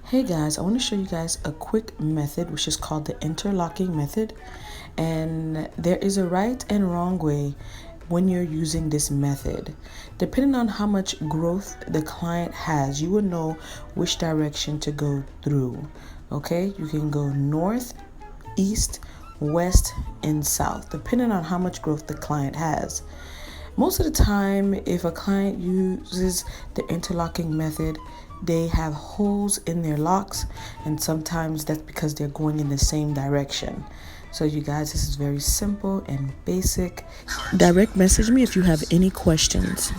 Hey guys, I want to show you guys a quick method which is called the interlocking method, and there is a right and wrong way when you're using this method. Depending on how much growth the client has, you will know which direction to go through. Okay, you can go north, east, west, and south depending on how much growth the client has. Most of the time, if a client uses the interlocking method, they have holes in their locks, and sometimes that's because they're going in the same direction. So you guys, this is very simple and basic. Direct message me if you have any questions.